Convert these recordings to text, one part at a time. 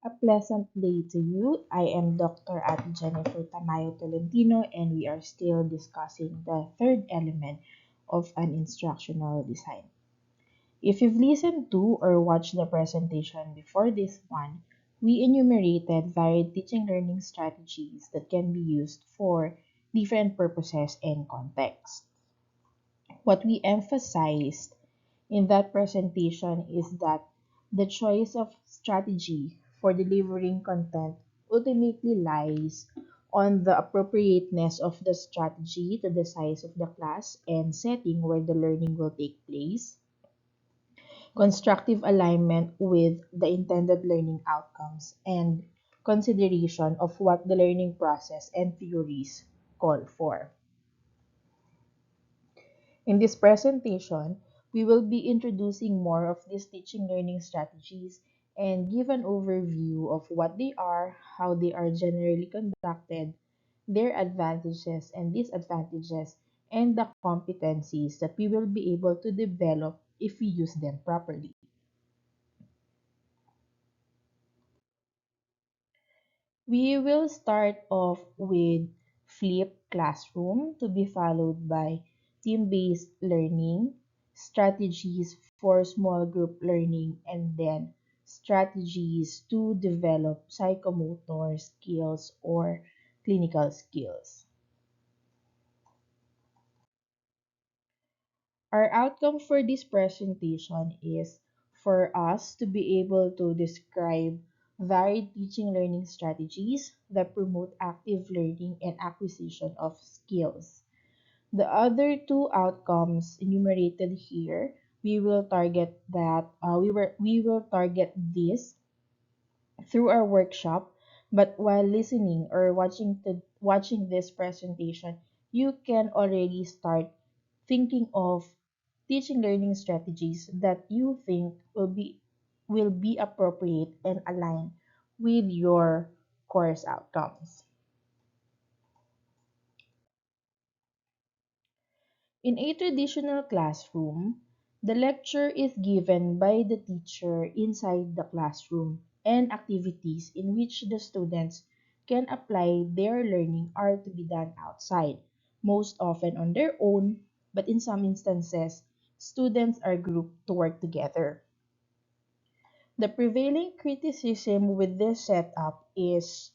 A pleasant day to you. I am Dr. at Jennifer Tamayo Tolentino, and we are still discussing the third element of an instructional design. If you've listened to or watched the presentation before this one, we enumerated varied teaching learning strategies that can be used for different purposes and contexts. What we emphasized in that presentation is that the choice of strategy for delivering content ultimately lies on the appropriateness of the strategy to the size of the class and setting where the learning will take place, constructive alignment with the intended learning outcomes, and consideration of what the learning process and theories call for. In this presentation, we will be introducing more of these teaching learning strategies and give an overview of what they are, how they are generally conducted, their advantages and disadvantages, and the competencies that we will be able to develop if we use them properly. We will start off with flipped classroom to be followed by team-based learning, strategies for small group learning, and then strategies to develop psychomotor skills or clinical skills. Our outcome for this presentation is for us to be able to describe varied teaching learning strategies that promote active learning and acquisition of skills. The other two outcomes enumerated here, we will target this through our workshop, but while listening or watching this presentation, you can already start thinking of teaching learning strategies that you think will be appropriate and align with your course outcomes. In a traditional classroom, the lecture is given by the teacher inside the classroom, and activities in which the students can apply their learning are to be done outside, most often on their own, but in some instances, students are grouped to work together. The prevailing criticism with this setup is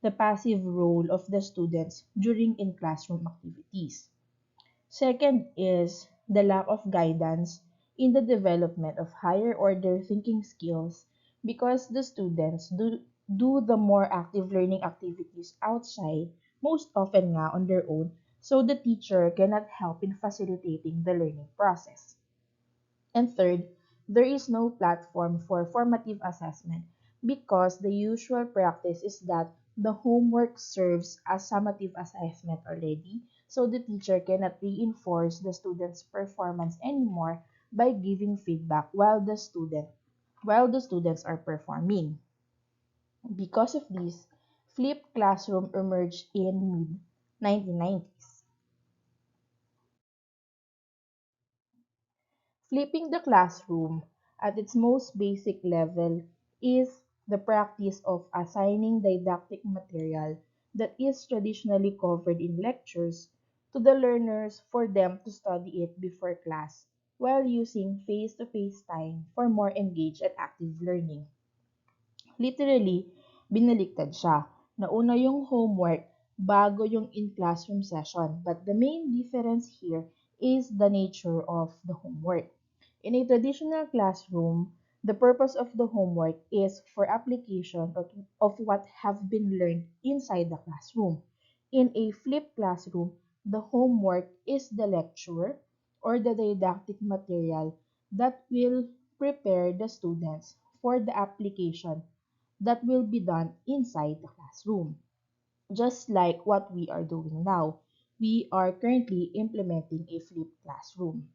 the passive role of the students during in-classroom activities. Second is the lack of guidance in the development of higher order thinking skills because the students do the more active learning activities outside, most often nga on their own, so the teacher cannot help in facilitating the learning process. And third, there is no platform for formative assessment because the usual practice is that the homework serves as summative assessment already, so the teacher cannot reinforce the student's performance anymore by giving feedback while the students are performing. Because of this, flipped classroom emerged in mid 1990s. Flipping the classroom at its most basic level is the practice of assigning didactic material that is traditionally covered in lectures to the learners for them to study it before class while using face-to-face time for more engaged and active learning. Literally, binaliktad siya. Nauna yung homework bago yung in-classroom session. But the main difference here is the nature of the homework. In a traditional classroom, the purpose of the homework is for application of what have been learned inside the classroom. In a flipped classroom, the homework is the lecture or the didactic material that will prepare the students for the application that will be done inside the classroom. Just like what we are doing now, we are currently implementing a flipped classroom.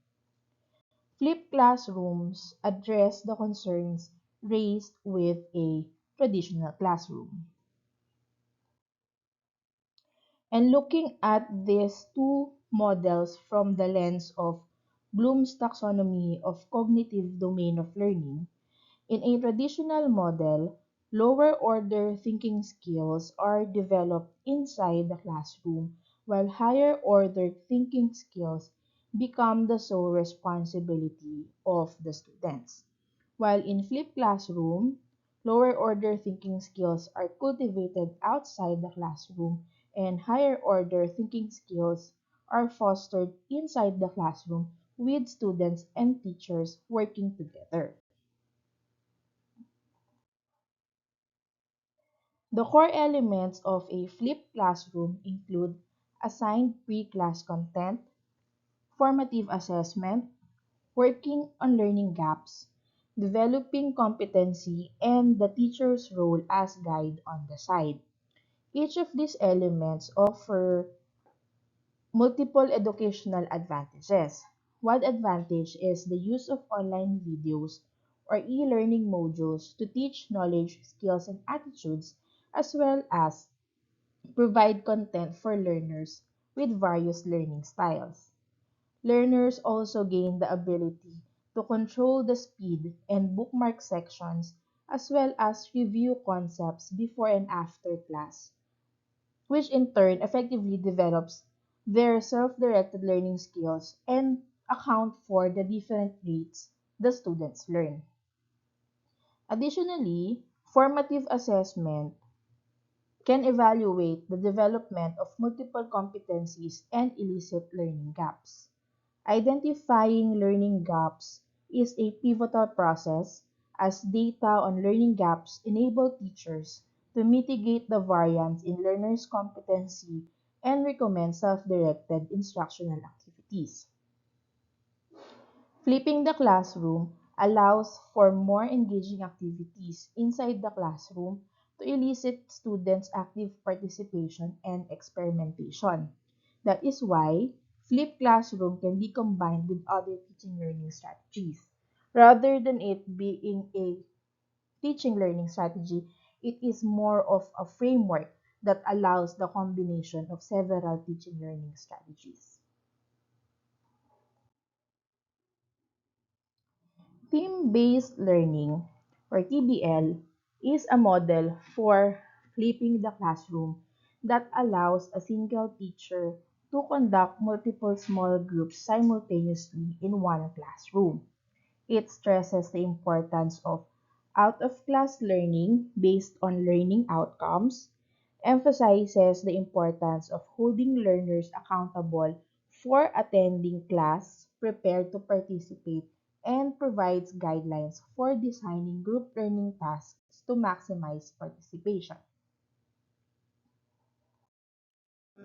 Flipped classrooms address the concerns raised with a traditional classroom. And looking at these two models from the lens of Bloom's taxonomy of cognitive domain of learning, in a traditional model, Lower order thinking skills are developed inside the classroom, while higher order thinking skills become the sole responsibility of the students. While in flipped classroom, lower order thinking skills are cultivated outside the classroom and higher order thinking skills are fostered inside the classroom with students and teachers working together. The core elements of a flipped classroom include assigned pre-class content, formative assessment, working on learning gaps, developing competency, and the teacher's role as guide on the side. Each of these elements offer multiple educational advantages. One advantage is the use of online videos or e-learning modules to teach knowledge, skills, and attitudes, as well as provide content for learners with various learning styles. Learners also gain the ability to control the speed and bookmark sections as well as review concepts before and after class, which in turn effectively develops their self-directed learning skills and account for the different rates the students learn. Additionally, formative assessment can evaluate the development of multiple competencies and elicit learning gaps. Identifying learning gaps is a pivotal process as data on learning gaps enable teachers to mitigate the variance in learners' competency and recommend self-directed instructional activities. Flipping the classroom allows for more engaging activities inside the classroom to elicit students' active participation and experimentation. That is why flipped classroom can be combined with other teaching learning strategies. Rather than it being a teaching learning strategy, it is more of a framework that allows the combination of several teaching learning strategies. Team-based learning, or TBL, is a model for flipping the classroom that allows a single teacher to conduct multiple small groups simultaneously in one classroom. It stresses the importance of out-of-class learning based on learning outcomes, emphasizes the importance of holding learners accountable for attending class, prepared to participate, and provides guidelines for designing group learning tasks to maximize participation.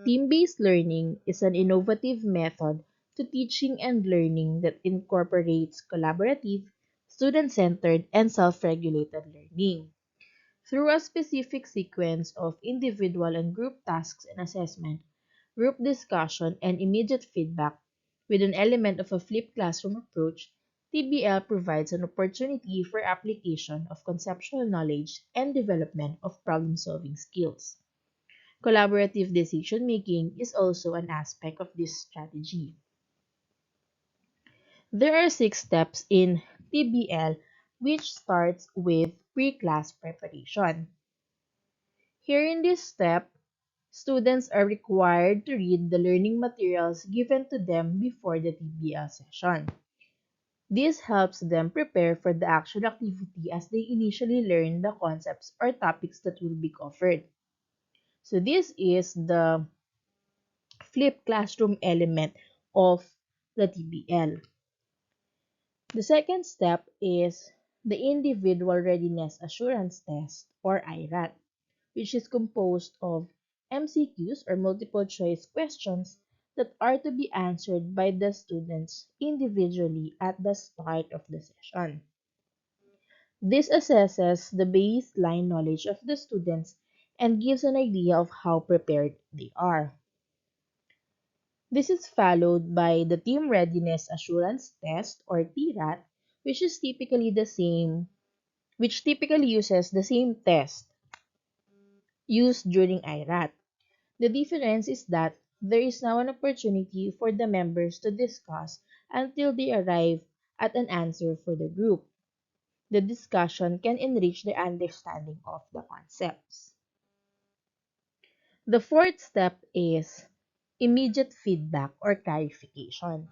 Team-based learning is an innovative method to teaching and learning that incorporates collaborative, student-centered, and self-regulated learning. Through a specific sequence of individual and group tasks and assessment, group discussion, and immediate feedback, with an element of a flipped classroom approach, TBL provides an opportunity for application of conceptual knowledge and development of problem-solving skills. Collaborative decision making is also an aspect of this strategy. There are 6 steps in TBL, which starts with pre-class preparation. Here in this step, students are required to read the learning materials given to them before the TBL session. This helps them prepare for the actual activity as they initially learn the concepts or topics that will be covered. So this is the flipped classroom element of the TBL. The second step is the Individual Readiness Assurance Test, or IRAT, which is composed of MCQs or multiple choice questions that are to be answered by the students individually at the start of the session. This assesses the baseline knowledge of the students and gives an idea of how prepared they are. This is followed by the Team Readiness Assurance Test, or TRAT, which is typically the same which typically uses the same test used during IRAT. The difference is that there is now an opportunity for the members to discuss until they arrive at an answer for the group. The discussion can enrich their understanding of the concepts. The fourth step is immediate feedback or clarification.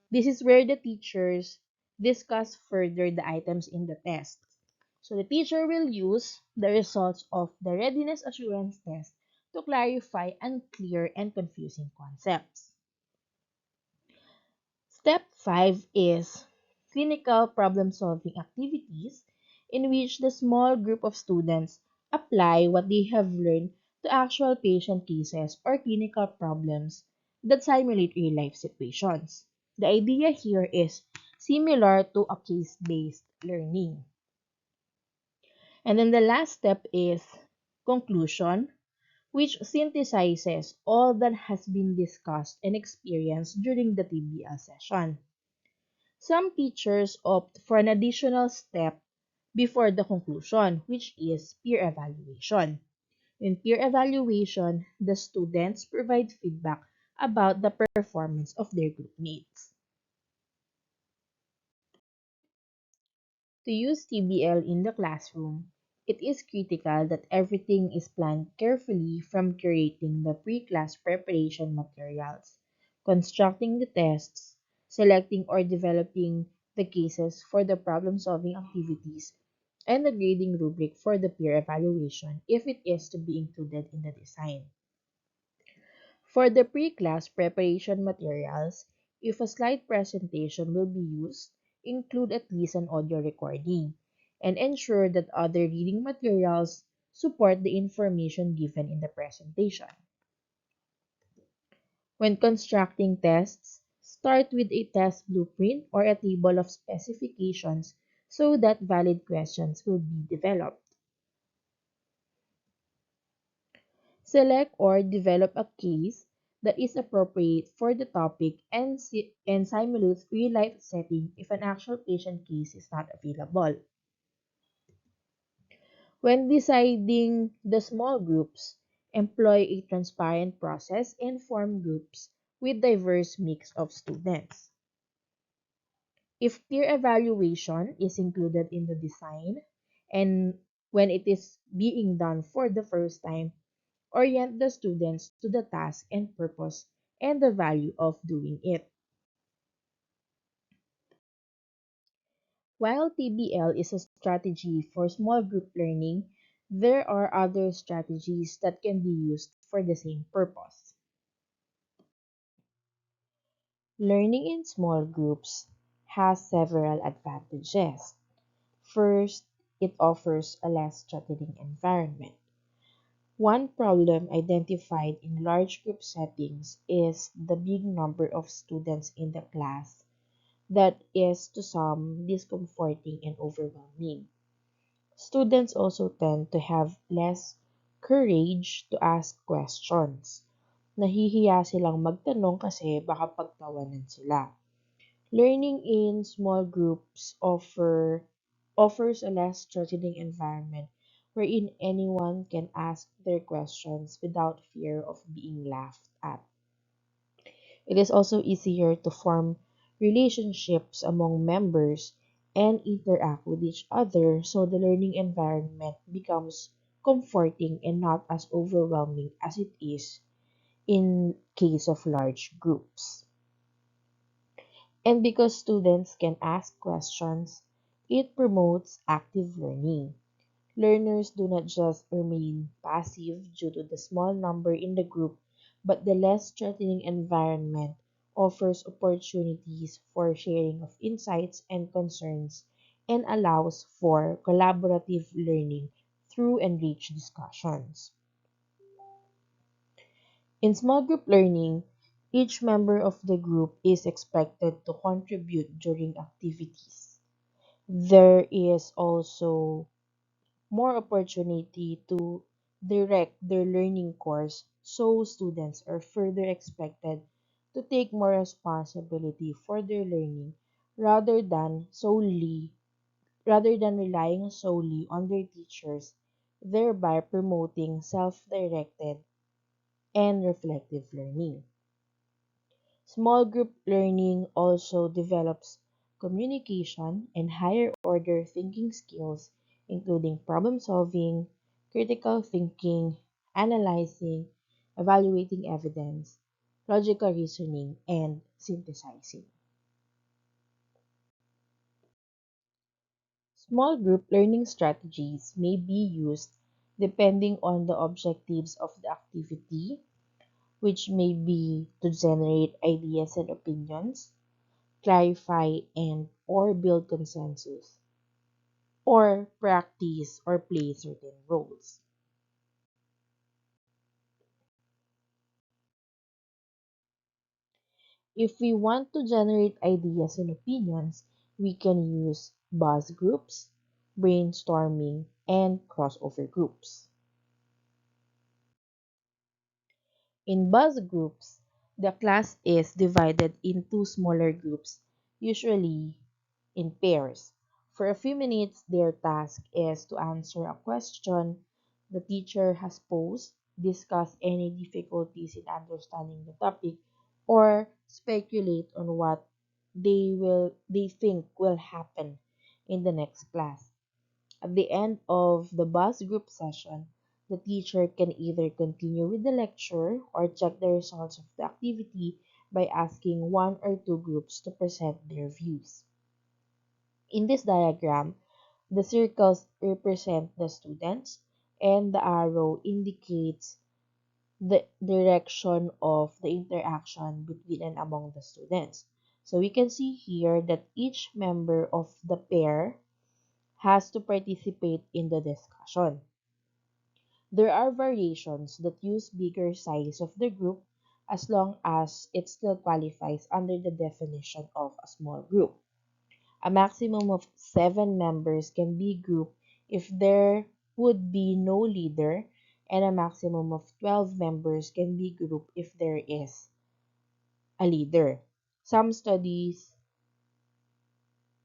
This is where the teachers discuss further the items in the test. So the teacher will use the results of the readiness assurance test to clarify unclear and confusing concepts. Step 5 is clinical problem solving activities in which the small group of students apply what they have learned to actual patient cases or clinical problems that simulate real life situations. The idea here is similar to a case based learning. And then the last step is conclusion, which synthesizes all that has been discussed and experienced during the TBL session. Some teachers opt for an additional step before the conclusion, which is peer evaluation. In peer evaluation, the students provide feedback about the performance of their group mates. To use TBL in the classroom, it is critical that everything is planned carefully, from curating the pre-class preparation materials, constructing the tests, selecting or developing the cases for the problem-solving activities, and the grading rubric for the peer evaluation if it is to be included in the design. For the pre-class preparation materials, if a slide presentation will be used, include at least an audio recording, and ensure that other reading materials support the information given in the presentation. When constructing tests, start with a test blueprint or a table of specifications so that valid questions will be developed. Select or develop a case that is appropriate for the topic and simulate real-life setting if an actual patient case is not available. When deciding the small groups, employ a transparent process and form groups with diverse mix of students. If peer evaluation is included in the design, and when it is being done for the first time, orient the students to the task and purpose and the value of doing it. While TBL is a strategy for small group learning, there are other strategies that can be used for the same purpose. Learning in small groups has several advantages. First, it offers a less threatening environment. One problem identified in large group settings is the big number of students in the class that is to some discomforting and overwhelming. Students also tend to have less courage to ask questions. Nahihiya silang magtanong kasi baka pagtawanan sila. Learning in small groups offers a less threatening environment wherein anyone can ask their questions without fear of being laughed at. It is also easier to form relationships among members and interact with each other, so the learning environment becomes comforting and not as overwhelming as it is in case of large groups. And because students can ask questions, it promotes active learning. Learners do not just remain passive due to the small number in the group, but the less threatening environment offers opportunities for sharing of insights and concerns and allows for collaborative learning through enriched discussions. In small group learning, each member of the group is expected to contribute during activities. There is also more opportunity to direct their learning course, so students are further expected to take more responsibility for their learning rather than solely rather than relying solely on their teachers, thereby promoting self-directed and reflective learning. Small group learning also develops communication, and higher order thinking skills, including problem solving, critical thinking, analyzing, evaluating evidence, logical reasoning, and synthesizing. Small group learning strategies may be used depending on the objectives of the activity, which may be to generate ideas and opinions, clarify and or build consensus, or practice or play certain roles. If we want to generate ideas and opinions, we can use buzz groups, brainstorming, and crossover groups. In buzz groups, the class is divided into smaller groups, usually in pairs. For a few minutes, their task is to answer a question the teacher has posed, discuss any difficulties in understanding the topic, or speculate on what they think will happen in the next class. At the end of the bus group session, the teacher can either continue with the lecture or check the results of the activity by asking one or two groups to present their views. In this diagram, the circles represent the students and the arrow indicates the direction of the interaction between and among the students. So we can see here that each member of the pair has to participate in the discussion. There are variations that use bigger size of the group as long as it still qualifies under the definition of a small group. A maximum of 7 members can be grouped if there would be no leader, and a maximum of 12 members can be grouped if there is a leader. Some studies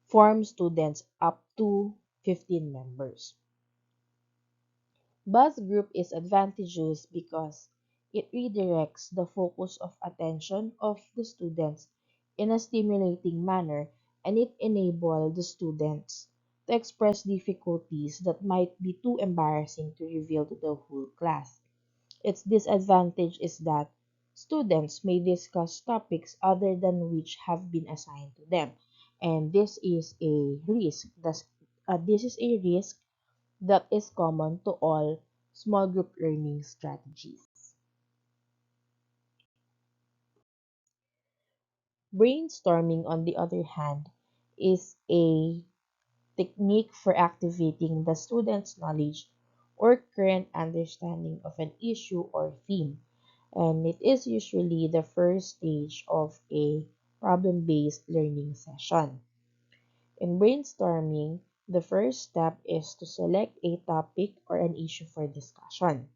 form students up to 15 members. Buzz group is advantageous because it redirects the focus of attention of the students in a stimulating manner, and it enables the students to express difficulties that might be too embarrassing to reveal to the whole class. Its disadvantage is that students may discuss topics other than which have been assigned to them, and this is a risk. This is a risk that is common to all small group learning strategies. Brainstorming, on the other hand, is a technique for activating the student's knowledge or current understanding of an issue or theme, and it is usually the first stage of a problem-based learning session. In brainstorming, the first step is to select a topic or an issue for discussion.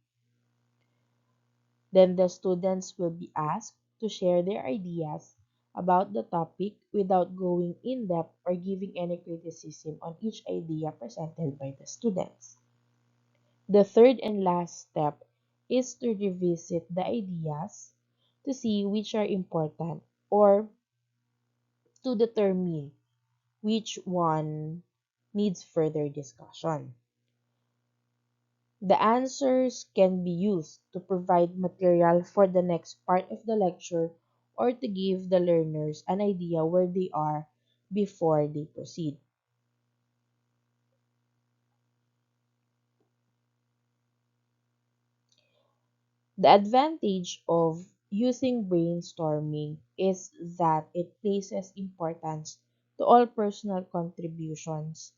Then the students will be asked to share their ideas about the topic without going in depth or giving any criticism on each idea presented by the students. The third and last step is to revisit the ideas to see which are important or to determine which one needs further discussion. The answers can be used to provide material for the next part of the lecture or to give the learners an idea where they are before they proceed. The advantage of using brainstorming is that it places importance to all personal contributions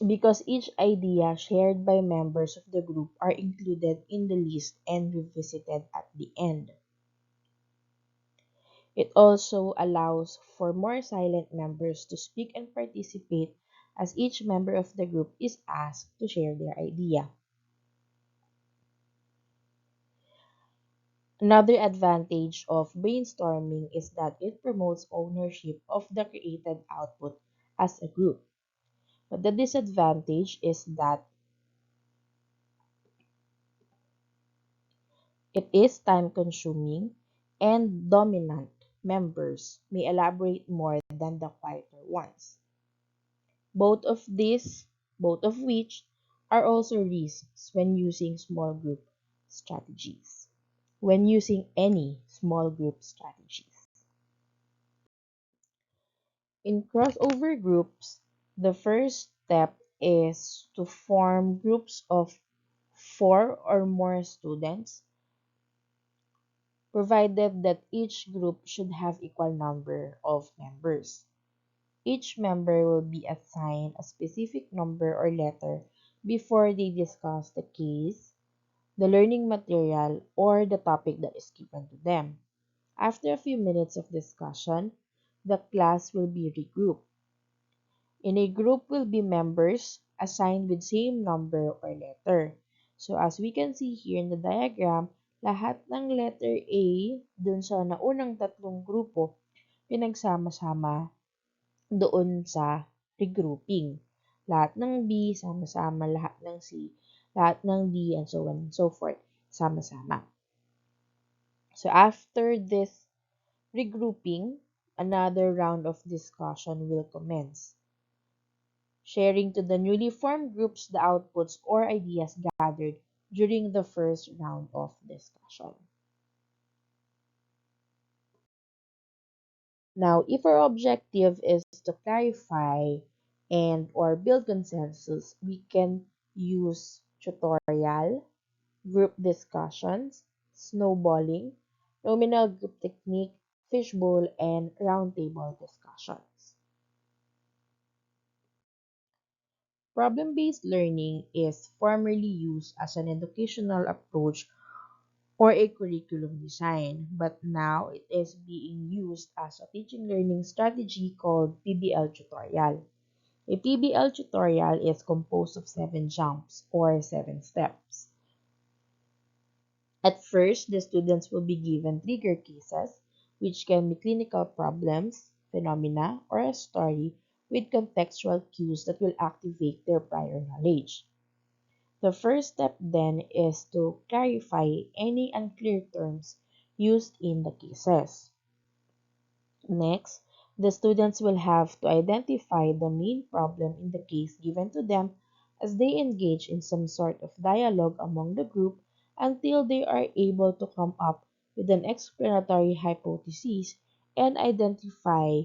because each idea shared by members of the group are included in the list and revisited at the end. It also allows for more silent members to speak and participate as each member of the group is asked to share their idea. Another advantage of brainstorming is that it promotes ownership of the created output as a group. But the disadvantage is that it is time consuming and dominant members may elaborate more than the quieter ones. Both of these, both of which are also risks when using small group strategies. When using any small group strategies. In crossover groups, the first step is to form groups of four or more students, provided that each group should have equal number of members. Each member will be assigned a specific number or letter before they discuss the case, the learning material, or the topic that is given to them. After a few minutes of discussion, the class will be regrouped. In a group will be members assigned with same number or letter. So as we can see here in the diagram, lahat ng letter A dun sa naunang tatlong grupo pinagsama-sama doon sa regrouping. Lahat ng B, sama-sama. Lahat ng C, lahat ng D, and so on and so forth, sama-sama. So after this regrouping, another round of discussion will commence, sharing to the newly formed groups the outputs or ideas gathered during the first round of discussion. Now, if our objective is to clarify and or build consensus, we can use tutorial, group discussions, snowballing, nominal group technique, fishbowl, and roundtable discussions. Problem-based learning is formerly used as an educational approach or a curriculum design, but now it is being used as a teaching learning strategy called PBL tutorial. A PBL tutorial is composed of 7 jumps or 7 steps. At first, the students will be given trigger cases, which can be clinical problems, phenomena, or a story with contextual cues that will activate their prior knowledge. The first step then is to clarify any unclear terms used in the cases. Next, the students will have to identify the main problem in the case given to them as they engage in some sort of dialogue among the group until they are able to come up with an explanatory hypothesis and identify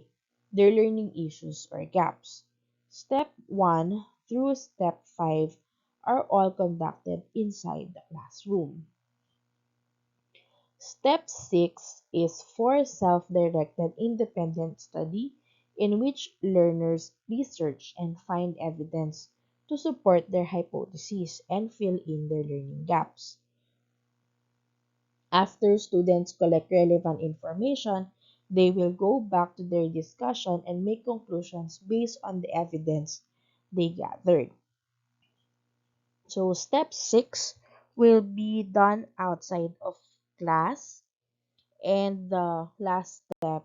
their learning issues or gaps. Step 1 through step 5 are all conducted inside the classroom. Step 6 is for self-directed independent study in which learners research and find evidence to support their hypotheses and fill in their learning gaps. After students collect relevant information, they will go back to their discussion and make conclusions based on the evidence they gathered. So step 6 will be done outside of class, and the last step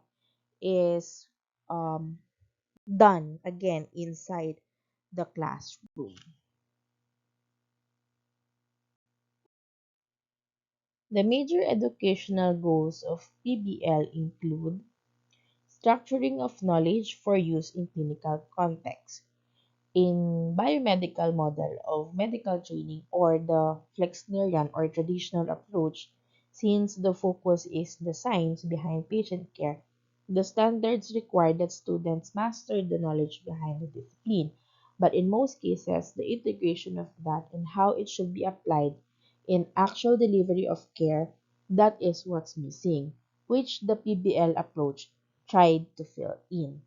is done again inside the classroom. The major educational goals of PBL include structuring of knowledge for use in clinical context, in biomedical model of medical training, or the Flexnerian or traditional approach, since the focus is the science behind patient care, the standards require that students master the knowledge behind the discipline, but in most cases, the integration of that and how it should be applied in actual delivery of care, that is what's missing, which the PBL approach tried to fill in.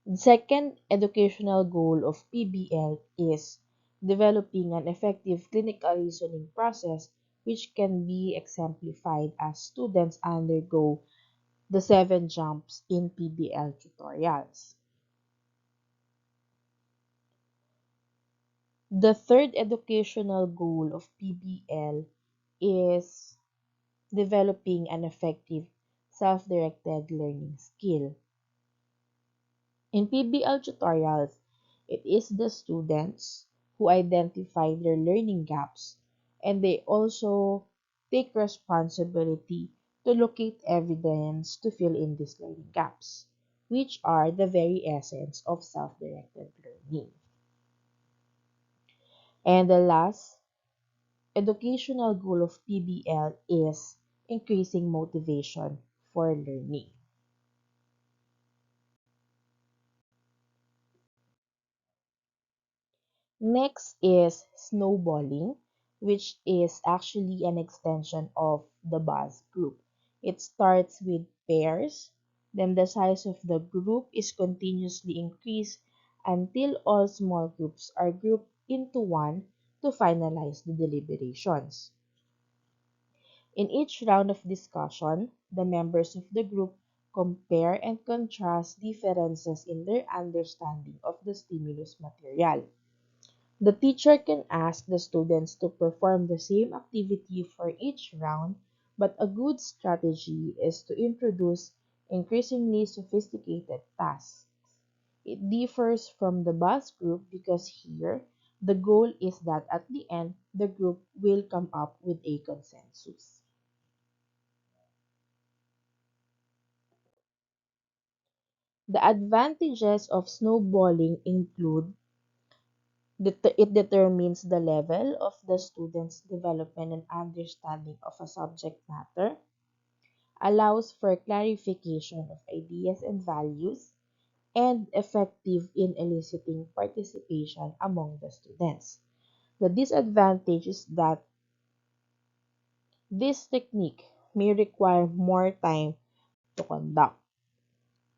The second educational goal of PBL is developing an effective clinical reasoning process which can be exemplified as students undergo the 7 jumps in PBL tutorials. The third educational goal of PBL is developing an effective self-directed learning skill. In PBL tutorials, it is the students who identify their learning gaps, and they also take responsibility to locate evidence to fill in these learning gaps, which are the very essence of self-directed learning. And the last educational goal of PBL is increasing motivation for learning. Next is snowballing, which is actually an extension of the buzz group. It starts with pairs, then the size of the group is continuously increased until all small groups are grouped into one to finalize the deliberations. In each round of discussion, the members of the group compare and contrast differences in their understanding of the stimulus material. The teacher can ask the students to perform the same activity for each round, but a good strategy is to introduce increasingly sophisticated tasks. It differs from the bus group because here, the goal is that at the end, the group will come up with a consensus. The advantages of snowballing include it determines the level of the student's development and understanding of a subject matter, allows for clarification of ideas and values, and effective in eliciting participation among the students. The disadvantage is that this technique may require more time to conduct,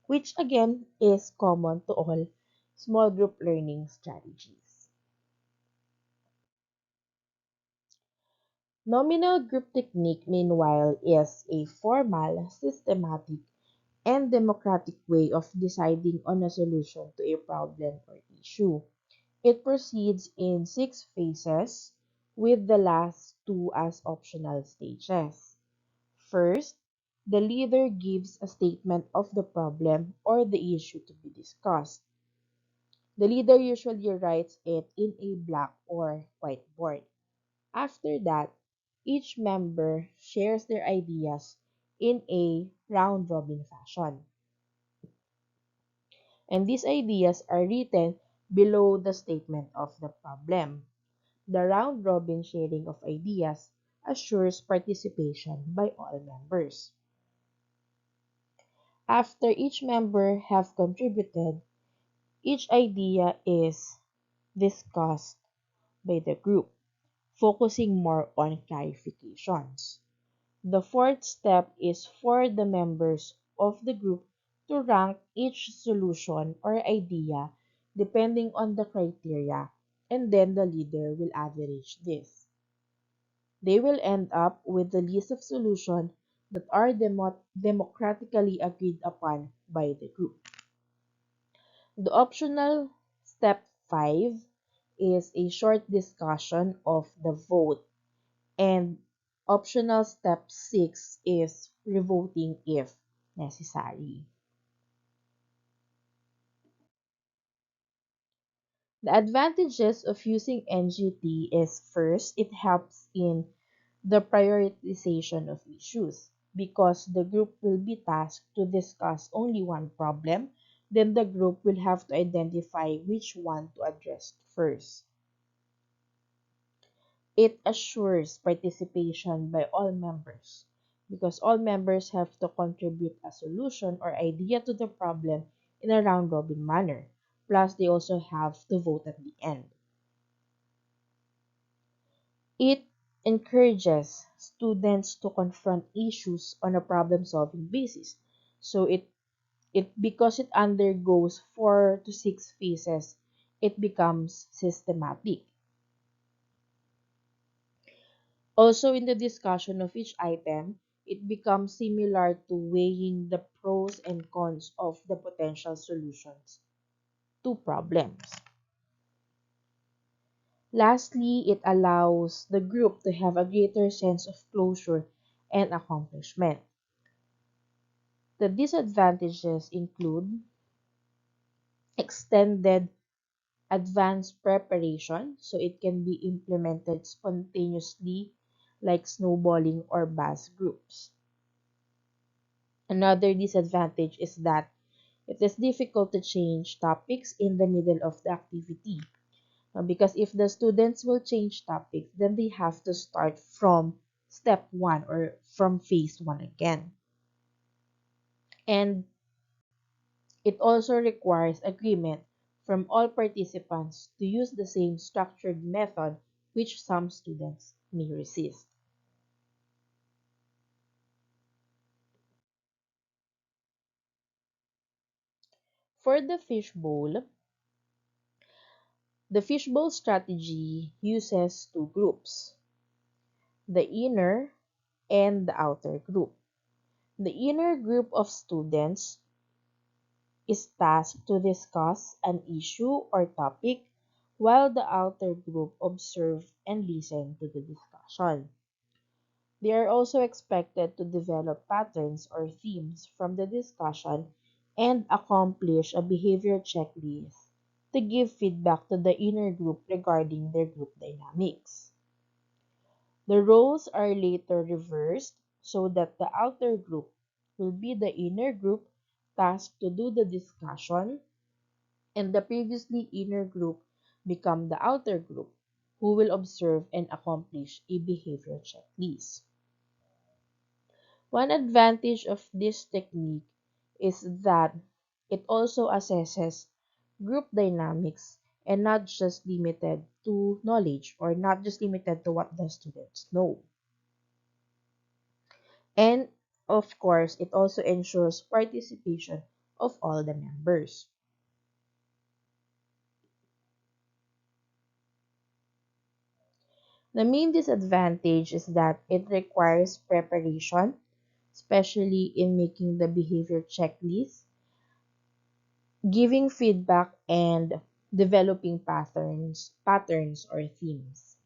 which again is common to all small group learning strategies. Nominal group technique, meanwhile, is a formal, systematic, and democratic way of deciding on a solution to a problem or issue. It proceeds in six phases, with the last two as optional stages. First, the leader gives a statement of the problem or the issue to be discussed. The leader usually writes it in a black or white board. After that, each member shares their ideas in a round robin fashion, and these ideas are written below the statement of the problem. The round robin sharing of ideas assures participation by all members. After each member have contributed, each idea is discussed by the group, focusing more on clarifications. The fourth step is for the members of the group to rank each solution or idea depending on the criteria, and then the leader will average this. They will end up with the list of solutions that are democratically agreed upon by the group. The optional step 5 is a short discussion of the vote, and optional step 6 is revoting if necessary. The advantages of using NGT is first, it helps in the prioritization of issues because the group will be tasked to discuss only one problem, then the group will have to identify which one to address first. It assures participation by all members because all members have to contribute a solution or idea to the problem in a round robin manner. Plus, they also have to vote at the end. It encourages students to confront issues on a problem solving basis. So it because it undergoes 4 to 6 phases, it becomes systematic. Also, in the discussion of each item, it becomes similar to weighing the pros and cons of the potential solutions to problems. Lastly, it allows the group to have a greater sense of closure and accomplishment. The disadvantages include extended advanced preparation, so it can be implemented spontaneously, like snowballing or bass groups. Another disadvantage is that it is difficult to change topics in the middle of the activity. Because if the students will change topics, then they have to start from step one or from phase one again. And it also requires agreement from all participants to use the same structured method, which some students may resist. For the fishbowl strategy uses two groups, the inner and the outer group. The inner group of students is tasked to discuss an issue or topic, while the outer group observe and listen to the discussion. They are also expected to develop patterns or themes from the discussion and accomplish a behavior checklist to give feedback to the inner group regarding their group dynamics. The roles are later reversed so that the outer group will be the inner group tasked to do the discussion, and the previously inner group become the outer group who will observe and accomplish a behavior checklist. One advantage of this technique is that it also assesses group dynamics and not just limited to knowledge or not just limited to what the students know. And of course, it also ensures participation of all the members. The main disadvantage is that it requires preparation, especially in making the behavior checklist, giving feedback, and developing patterns or themes.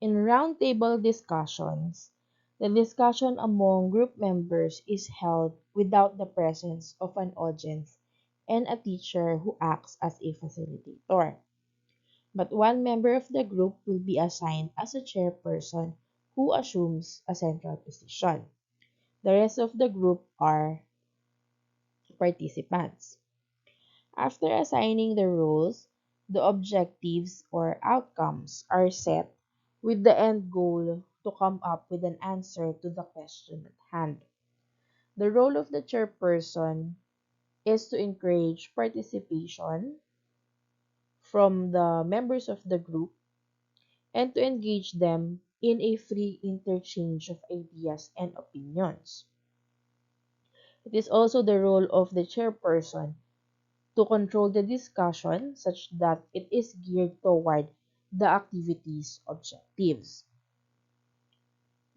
In roundtable discussions, the discussion among group members is held without the presence of an audience and a teacher who acts as a facilitator. But one member of the group will be assigned as a chairperson who assumes a central position. The rest of the group are participants. After assigning the roles, the objectives or outcomes are set with the end goal to come up with an answer to the question at hand. The role of the chairperson is to encourage participation from the members of the group and to engage them in a free interchange of ideas and opinions. It is also the role of the chairperson to control the discussion such that it is geared toward the activity's objectives.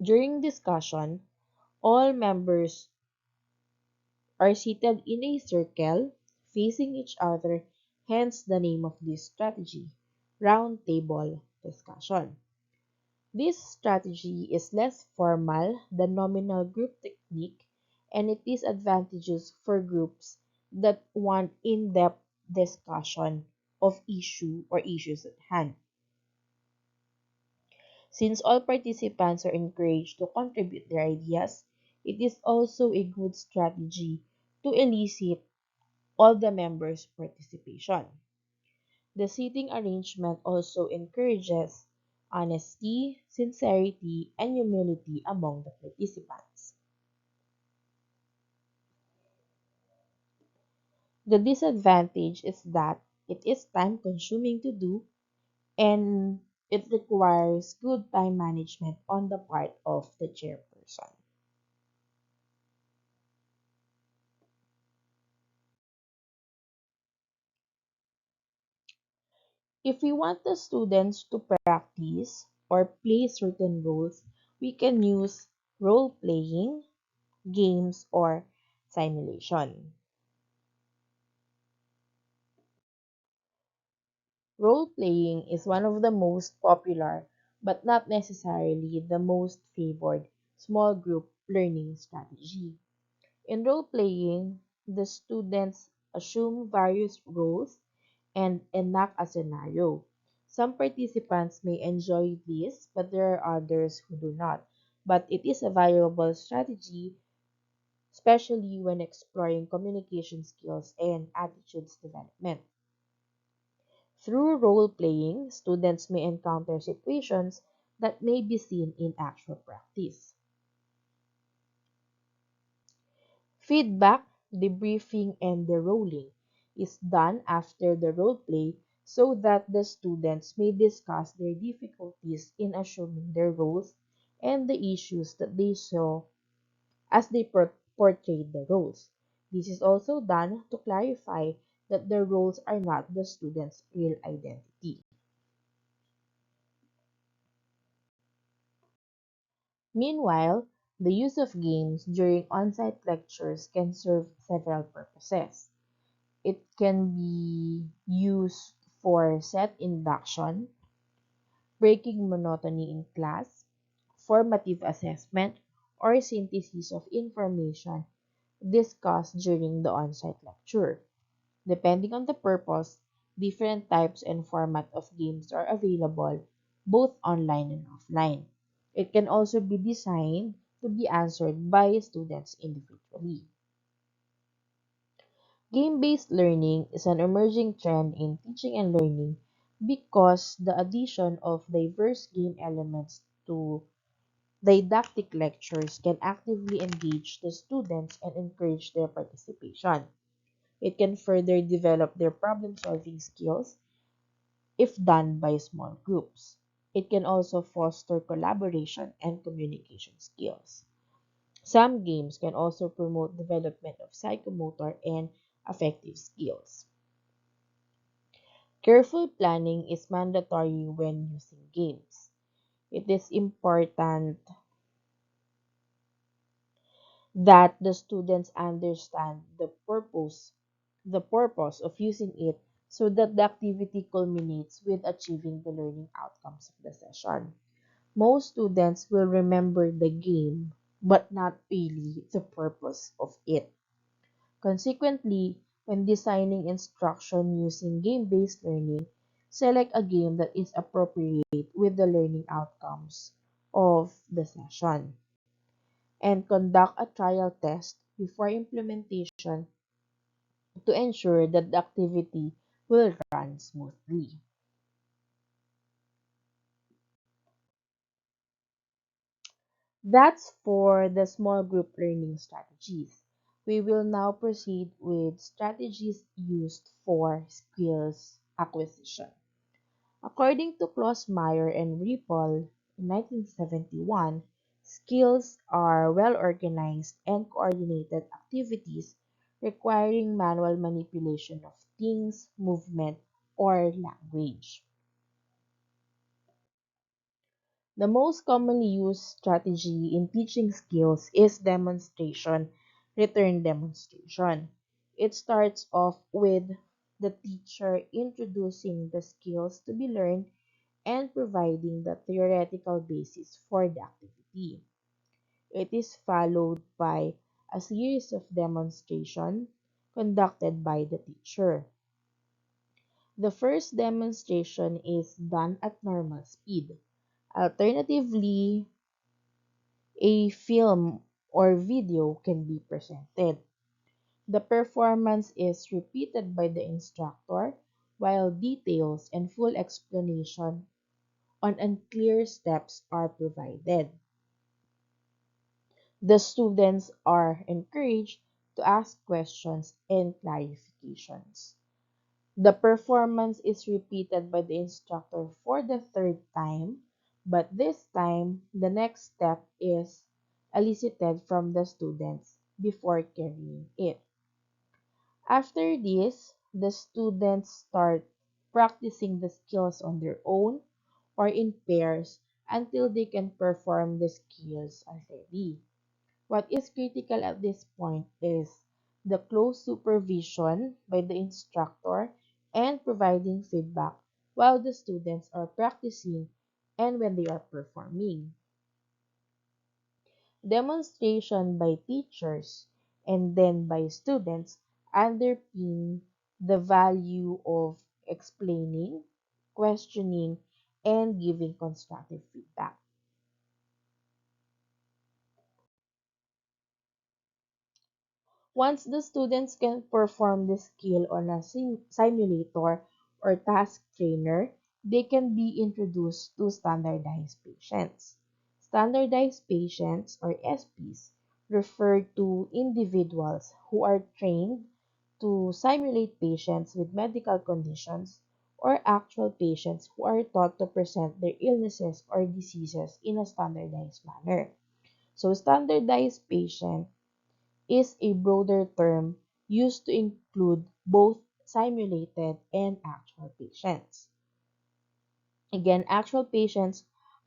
During discussion, all members are seated in a circle facing each other, hence the name of this strategy, round table discussion. This strategy is less formal than nominal group technique, and it is advantageous for groups that want in-depth discussion of issues at hand. Since all participants are encouraged to contribute their ideas, it is also a good strategy to elicit all the members' participation. The seating arrangement also encourages honesty, sincerity, and humility among the participants. The disadvantage is that it is time consuming to do and it requires good time management on the part of the chairperson. If we want the students to practice or play certain roles, we can use role playing, games, or simulation. Role playing is one of the most popular, but not necessarily the most favored, small group learning strategy. In role playing, the students assume various roles and enact a scenario. Some participants may enjoy this, but there are others who do not. But it is a valuable strategy, especially when exploring communication skills and attitudes development. Through role playing, students may encounter situations that may be seen in actual practice. Feedback, debriefing, and de-rolling is done after the role play so that the students may discuss their difficulties in assuming their roles and the issues that they saw as they portrayed the roles. This is also done to clarify that the roles are not the student's real identity. Meanwhile, the use of games during on-site lectures can serve several purposes. It can be used for set induction, breaking monotony in class, formative assessment, or synthesis of information discussed during the on-site lecture. Depending on the purpose, different types and format of games are available both online and offline. It can also be designed to be answered by students individually. Game-based learning is an emerging trend in teaching and learning because the addition of diverse game elements to didactic lectures can actively engage the students and encourage their participation. It can further develop their problem-solving skills if done by small groups. It can also foster collaboration and communication skills. Some games can also promote development of psychomotor and affective skills. Careful planning is mandatory when using games. It is important that the students understand the purpose of using it so that the activity culminates with achieving the learning outcomes of the session. Most students will remember the game, but not really the purpose of it. Consequently, when designing instruction using game-based learning, select a game that is appropriate with the learning outcomes of the session, and conduct a trial test before implementation to ensure that the activity will run smoothly. That's for the small group learning strategies. We will now proceed with strategies used for skills acquisition. According to Klossmeyer and Ripple in 1971, skills are well-organized and coordinated activities requiring manual manipulation of things, movement, or language. The most commonly used strategy in teaching skills is demonstration, return demonstration. It starts off with the teacher introducing the skills to be learned and providing the theoretical basis for the activity. It is followed by a series of demonstrations conducted by the teacher. The first demonstration is done at normal speed. Alternatively, a film or video can be presented. The performance is repeated by the instructor while details and full explanation on unclear steps are provided. The students are encouraged to ask questions and clarifications. The performance is repeated by the instructor for the third time, but this time the next step is elicited from the students before carrying it. After this, the students start practicing the skills on their own or in pairs until they can perform the skills already. What is critical at this point is the close supervision by the instructor and providing feedback while the students are practicing and when they are performing. Demonstration by teachers and then by students underpin the value of explaining, questioning, and giving constructive feedback. Once the students can perform the skill on a simulator or task trainer, they can be introduced to standardized patients. Standardized patients, or SPs, refer to individuals who are trained to simulate patients with medical conditions or actual patients who are taught to present their illnesses or diseases in a standardized manner. So, standardized patient is a broader term used to include both simulated and actual patients. Again, actual patients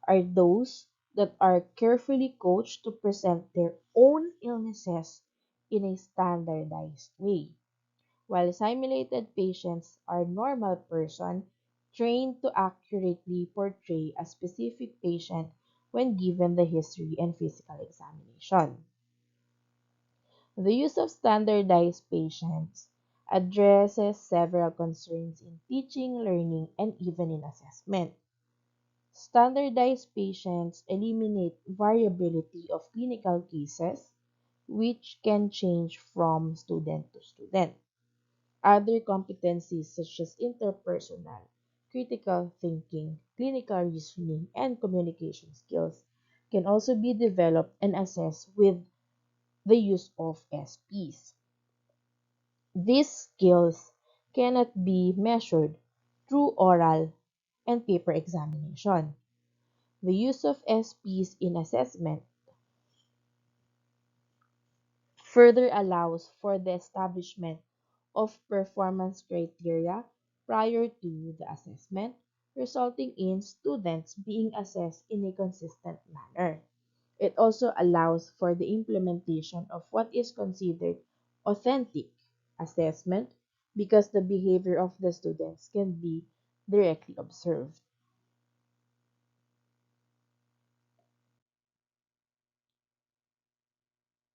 are those that are carefully coached to present their own illnesses in a standardized way, while simulated patients are normal person trained to accurately portray a specific patient when given the history and physical examination. The use of standardized patients addresses several concerns in teaching, learning, and even in assessment. Standardized patients eliminate variability of clinical cases, which can change from student to student. Other competencies such as interpersonal, critical thinking, clinical reasoning, and communication skills can also be developed and assessed with the use of SPs. These skills cannot be measured through oral and paper examination. The use of SPs in assessment further allows for the establishment of performance criteria prior to the assessment, resulting in students being assessed in a consistent manner. It also allows for the implementation of what is considered authentic assessment because the behavior of the students can be directly observed.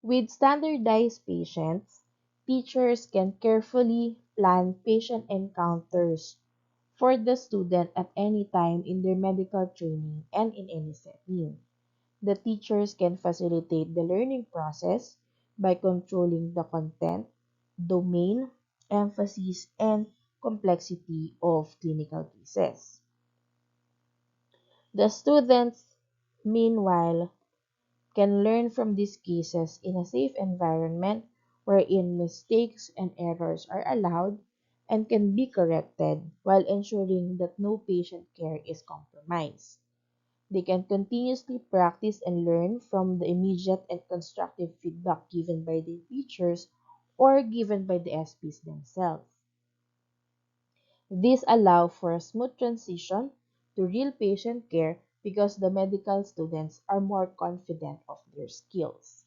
With standardized patients, teachers can carefully plan patient encounters for the student at any time in their medical training and in any setting. The teachers can facilitate the learning process by controlling the content, domain, emphasis, and complexity of clinical cases. The students, meanwhile, can learn from these cases in a safe environment wherein mistakes and errors are allowed and can be corrected while ensuring that no patient care is compromised. They can continuously practice and learn from the immediate and constructive feedback given by the teachers or given by the SPs themselves. This allows for a smooth transition to real patient care because the medical students are more confident of their skills.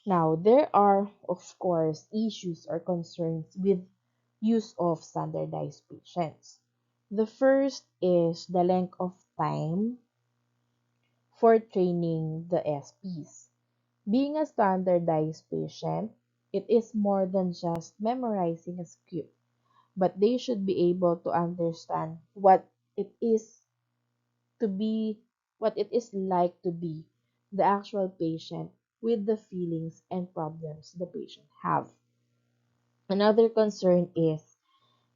Now, there are, of course, issues or concerns with use of standardized patients. The first is the length of time for training the SPs. Being a standardized patient, it is more than just memorizing a script, but they should be able to understand it is to be what it is like to be the actual patient with the feelings and problems the patient have. Another concern is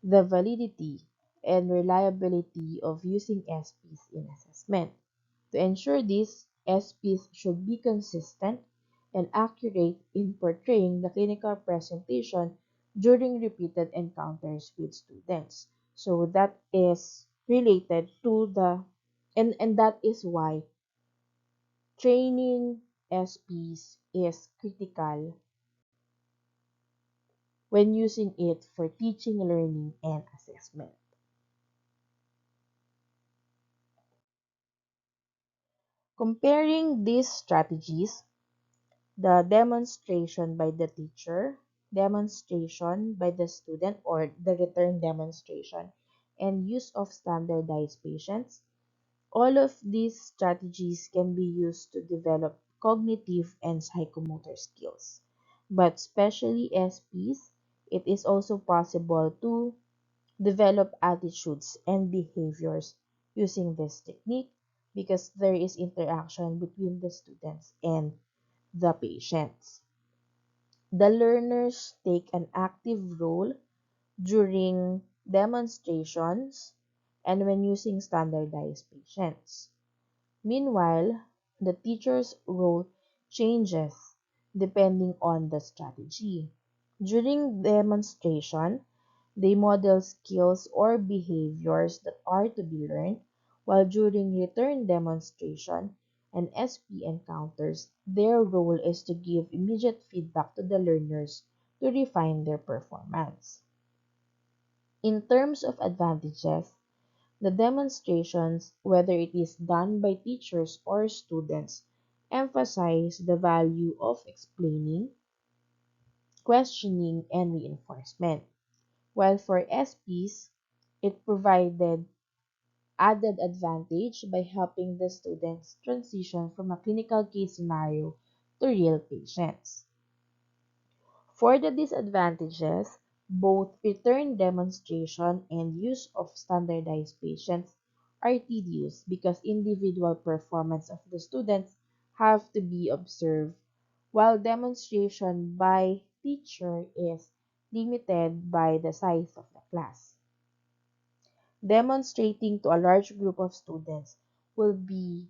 the validity and reliability of using SPs in assessment. To ensure this, SPs should be consistent and accurate in portraying the clinical presentation during repeated encounters with students. So that is related to and that is why training SPs is critical when using it for teaching, learning, and assessment. Comparing these strategies, the demonstration by the teacher, demonstration by the student or the return demonstration, and use of standardized patients, All of these strategies can be used to develop cognitive and psychomotor skills. But especially SPs, it is also possible to develop attitudes and behaviors using this technique because there is interaction between the students and the patients. The learners take an active role during demonstrations and when using standardized patients. Meanwhile, the teacher's role changes depending on the strategy. During demonstration, they model skills or behaviors that are to be learned, while during return demonstration and SP encounters, their role is to give immediate feedback to the learners to refine their performance. In terms of advantages, the demonstrations, whether it is done by teachers or students, emphasize the value of explaining, questioning, and reinforcement. While for SPs, it provided added advantage by helping the students transition from a clinical case scenario to real patients. For the disadvantages, both return demonstration and use of standardized patients are tedious because individual performance of the students have to be observed, while demonstration by teacher is limited by the size of the class. Demonstrating to a large group of students will be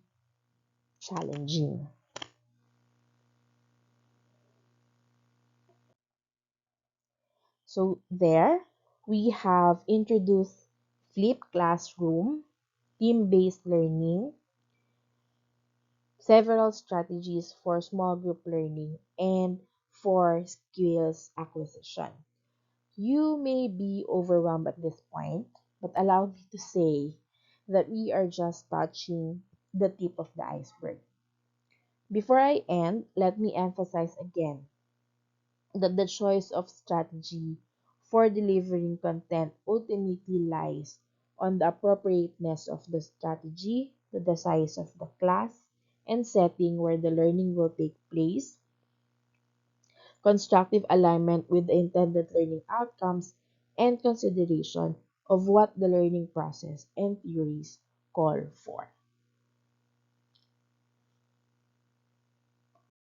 challenging. So there we have introduced flipped classroom, team-based learning, several strategies for small group learning, and for skills acquisition. You may be overwhelmed at this point, but allow me to say that we are just touching the tip of the iceberg. Before I end, let me emphasize again that the choice of strategy for delivering content ultimately lies on the appropriateness of the strategy, the size of the class, and setting where the learning will take place, constructive alignment with the intended learning outcomes, and consideration of what the learning process and theories call for.